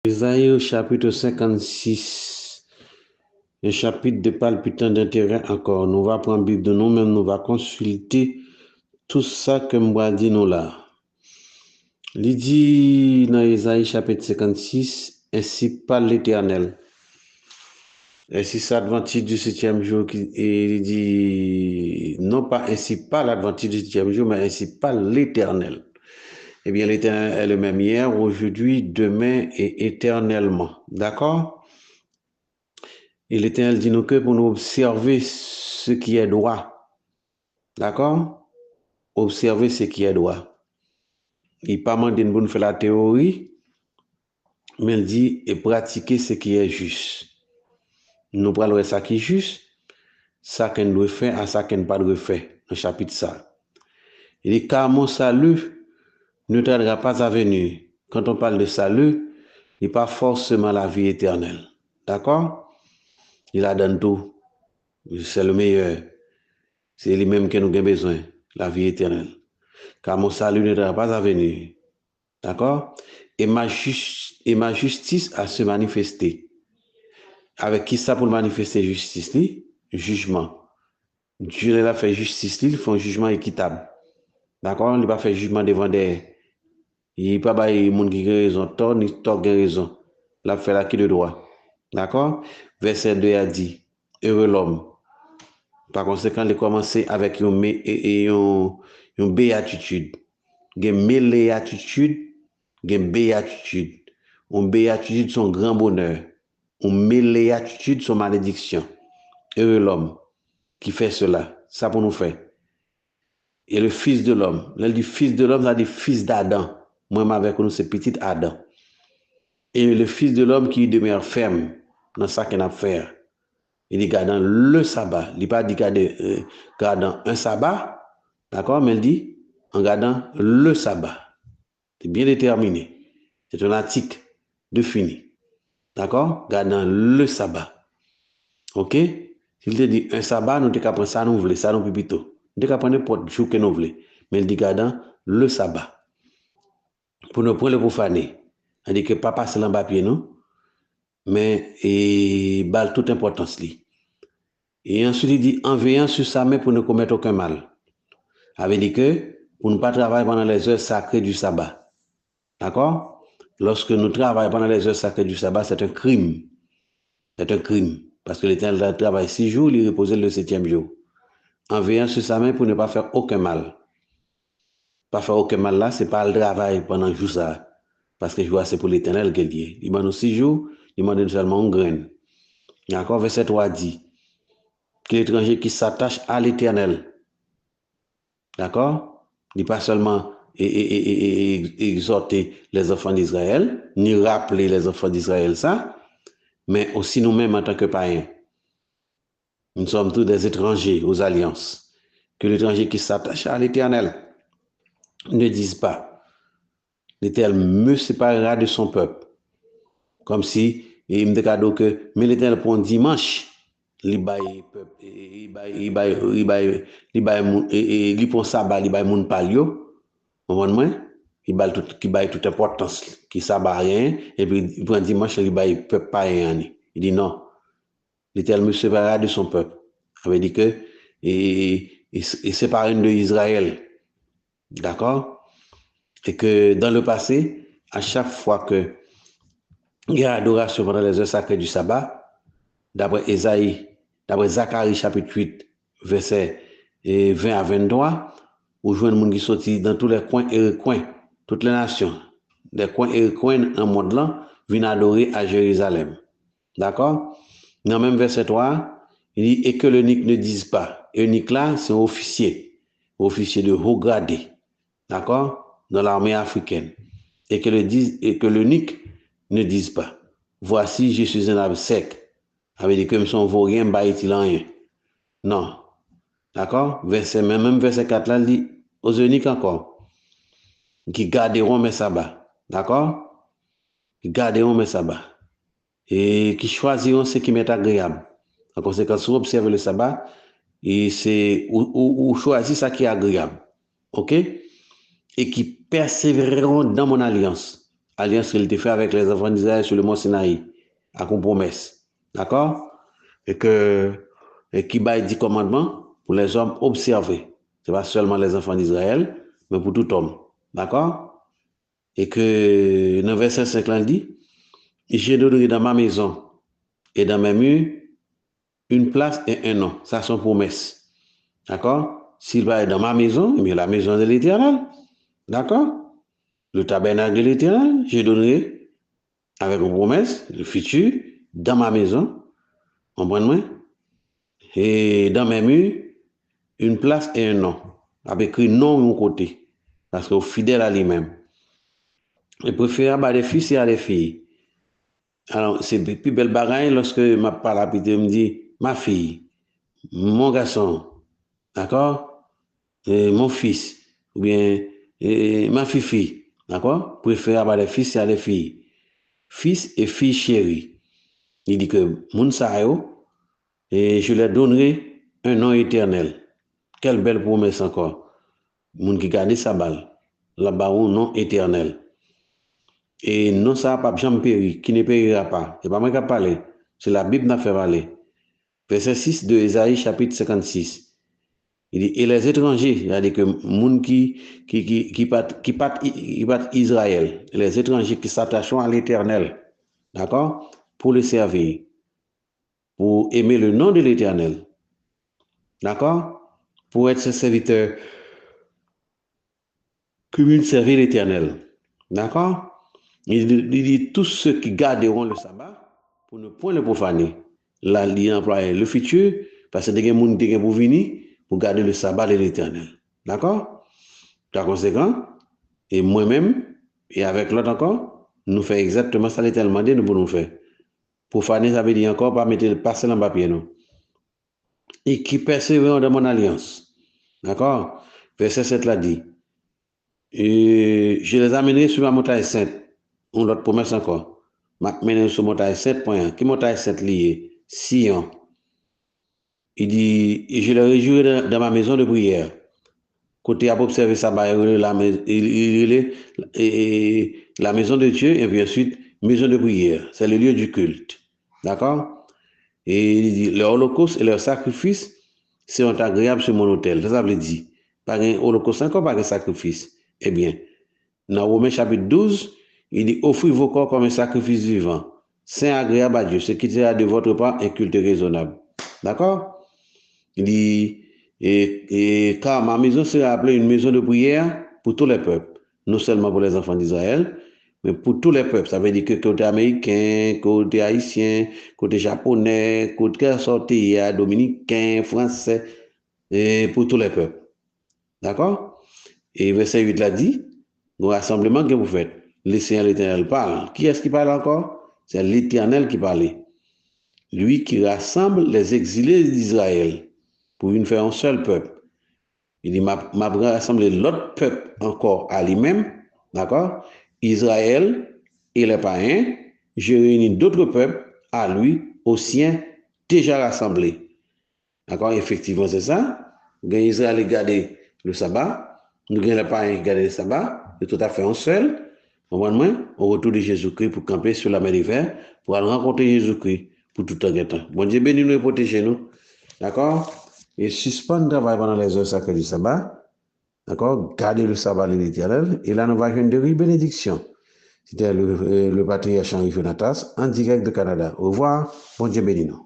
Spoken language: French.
Ésaïe au chapitre 56, un chapitre de palpitant d'intérêt encore. Nous va prendre Bible de nous-mêmes, nous va consulter tout ça que moi dit nous là. Il dit dans Ésaïe chapitre 56, ainsi parle l'Éternel. Ainsi c'est l'Adventiste du 7e jour, et il dit, non pas ainsi pas l'Adventiste du 7e jour, mais ainsi parle l'Éternel. Eh bien, l'Éternel est le même hier, aujourd'hui, demain et éternellement. D'accord? Et l'Éternel dit nous que pour nous observer ce qui est droit. D'accord? Observer ce qui est droit. Il n'est pas demandé pour nous faire la théorie, mais il dit et pratiquer ce qui est juste. Nous parlons ça qui est juste, ça qu'on doit faire, à ça qu'on ne doit pas faire. Dans le chapitre ça. Il dit car mon salut ne tardera pas à venir. Quand on parle de salut, il n'est pas forcément la vie éternelle. D'accord? Il a donné tout. C'est le meilleur. C'est lui-même que nous avons besoin, la vie éternelle. Car mon salut ne tardera pas à venir. D'accord? Et ma justice a se manifester. Avec qui ça pour manifester justice? Jugement. Dieu a fait justice, il fait un jugement équitable. D'accord? Il n'a pas fait jugement devant des. Il n'a pas fait monde qui a raison, tort, ni tort qui a raison. Il a fait l'acquis de droit. D'accord? Verset 2 a dit, heureux l'homme. Par conséquent, il a commencé avec une béatitude. Une méléatitude, une béatitude. Une béatitude, son grand bonheur. Une méléatitude, son malédiction. Heureux l'homme qui fait cela. Ça pour nous faire. Et le fils de l'homme. Là, dit fils de l'homme, ça dit fils d'Adam. Moi, avec nous, c'est petit Adam. Et le fils de l'homme qui demeure ferme dans ça qu'il a à faire. Il dit gardant le sabbat. Il dit pas dit gardant un sabbat, d'accord, mais il dit en gardant le sabbat. C'est bien déterminé. C'est un article défini. D'accord? Gardant le sabbat. OK? S'il te dit un sabbat, nous ne pouvons pas ça, nous voulons, ça nous peut plutôt. Nous ne pouvons pas n'importe jour que nous voulons. Mais il dit gardant le sabbat. Pour ne pas le profaner. Il dit que papa c'est l'embapier, non? Mais il balle toute importance. Et ensuite, il dit en veillant sur sa main pour ne commettre aucun mal. Avait dit que pour ne pas travailler pendant les heures sacrées du sabbat. D'accord? Lorsque nous travaillons pendant les heures sacrées du sabbat, c'est un crime. C'est un crime. Parce que l'Éternel travaille 6 jours, il repose le 7e jour. En veillant sur sa main pour ne pas faire aucun mal. Pas faire aucun mal là, c'est pas le travail pendant le jour ça. Parce que je vois c'est pour l'Éternel qu'il dit. Il m'a 6 jours, il m'a donné seulement une graine. D'accord? Verset 3 dit que l'étranger qui s'attache à l'Éternel. D'accord? Il n'est pas seulement exhorter les enfants d'Israël, ni rappeler les enfants d'Israël ça, mais aussi nous-mêmes en tant que païens. Nous sommes tous des étrangers aux alliances. Que l'étranger qui s'attache à l'Éternel ne dise pas, l'Éternel me séparera de son peuple. Comme si, il me dit cadeau que, mais l'Éternel pour un dimanche, il prend sabbat, il baille moun palio, il baille toute importance, qui sabbat rien, et puis il prend dimanche, il baille peuple pas rien. Il dit non, l'Éternel me séparera de son peuple. Ça veut dire que, il sépare de Israël. D'accord? Et que dans le passé, à chaque fois que il y a adoration pendant les heures sacrées du sabbat, d'après Zacharie chapitre 8, verset 20 à 23, où je vois des gens qui sortent dans tous les coins et recoins, toutes les nations, des coins et recoins dans le monde là, viennent adorer à Jérusalem. D'accord? Dans le même verset 3, il dit, et que l'eunuque ne dise pas. Eunuque là, c'est un officier de haut gradé. D'accord? Dans l'armée africaine. Et que l'eunuque ne dise pas. Voici, je suis un arbre sec. Ça veut dire que son vaurien ne il rien. Non. D'accord? Même verset 4 là, il dit aux eunuques encore, qui garderont mes sabbats. D'accord? Qui garderont mes sabbats. Et qui choisiront ce qui m'est agréable. En conséquence, vous observez le sabbat, et c'est ou choisir ça qui est agréable. OK? Et qui persévéreront dans mon alliance. alliance qu'il a fait avec les enfants d'Israël sur le mont Sinaï, à une promesse. D'accord? Et qui a 10 commandements pour les hommes observer. Ce n'est pas seulement les enfants d'Israël, mais pour tout homme. D'accord? Et que dans le verset 5, il dit, j'ai donné dans ma maison et dans mes murs une place et un nom. Ça, c'est une promesse. D'accord? S'il va être dans ma maison, eh bien la maison de l'Éternel. D'accord? Le tabernacle de l'Éternel, j'ai donné avec une promesse, le futur, dans ma maison, comprenez-moi? Et dans mes murs, une place et un nom. Avec écrit nom de mon côté. Parce que fidèle à lui-même. Il préfère à des fils et à des filles. Alors, c'est le plus belle bagaille lorsque ma parole me dit, ma fille, mon garçon, d'accord? Mon fils, ou bien ma fille, d'accord? Préfère à des fils et à des filles. Fils et filles chéris. Il dit que moun sa yo, et je leur donnerai un nom éternel. Quelle belle promesse encore. Moun qui garde sa balle, là-bas un nom éternel. Et non ça pas jamais péri, qui ne périra pas. C'est pas moi qui a parlé, c'est la Bible qui a fait parler. Verset 6 de Ésaïe chapitre 56. Il dit, et les étrangers, c'est-à-dire que moun qui part Israël, les étrangers qui s'attachent à l'Éternel, d'accord, pour le servir, pour aimer le nom de l'Éternel, d'accord, pour être ses serviteurs, qui viennent servir l'Éternel, d'accord. Il dit, tous ceux qui garderont le sabbat pour ne point le profaner. Là, il emploie le futur, parce que des gens qui pour venir, pour garder le sabbat de l'Éternel. D'accord? Par conséquent, et moi-même, et avec l'autre encore, nous faisons exactement ça l'Éternel m'a dit, nous pouvons faire. Profaner, ça veut dire encore pas mettre le passer dans le papier, non. Et qui persévèrent dans mon alliance. D'accord? Verset 7 l'a dit. Et je les amènerai sur la montagne sainte. On l'autre promesse encore. M'amènerai sur la montagne 7.1. Qui montagne 7 liée? Sion. Il dit, et je les réjouirai dans ma maison de prière. Côté à observer ça, la maison de Dieu, et puis ensuite, maison de prière. C'est le lieu du culte. D'accord? Et il dit, leur holocauste et leur sacrifice seront agréables sur mon autel. Ça veut dire, pas un holocauste encore, pas un sacrifice. Eh bien, dans Romains chapitre 12, il dit, offrez vos corps comme un sacrifice vivant, saint agréable à Dieu, ce qui sera de votre part un culte raisonnable. D'accord? Il dit, car ma maison sera appelée une maison de prière pour tous les peuples, non seulement pour les enfants d'Israël, mais pour tous les peuples. Ça veut dire que côté américain, côté haïtien, côté japonais, côté sorti, dominicain, français, et pour tous les peuples. D'accord? Et verset 8 l'a dit, au rassemblement que vous faites, le Seigneur l'Éternel parle. Qui est-ce qui parle encore? C'est l'Éternel qui parle. Lui qui rassemble les exilés d'Israël pour une faire un seul peuple. Il dit, m'a rassemblé l'autre peuple encore à lui-même, d'accord? Israël et les païens, je réunis d'autres peuples à lui, aux siens déjà rassemblés. D'accord? Effectivement, c'est ça. Israël a gardé le sabbat, nous avons les païens qui gardent le sabbat, c'est tout à fait un seul. Au retour de Jésus-Christ pour camper sur la mer d'hiver, pour aller rencontrer Jésus-Christ pour tout un temps. Bon Dieu bénis nous et protégez nous. D'accord? Et suspendre le travail pendant les heures sacrées du sabbat. D'accord? Garder le sabbat de l'Éternel. Et là, nous allons une de bénédiction. C'était le patriarche Henri Fonatas en direct de Canada. Au revoir. Bon Dieu bénis nous.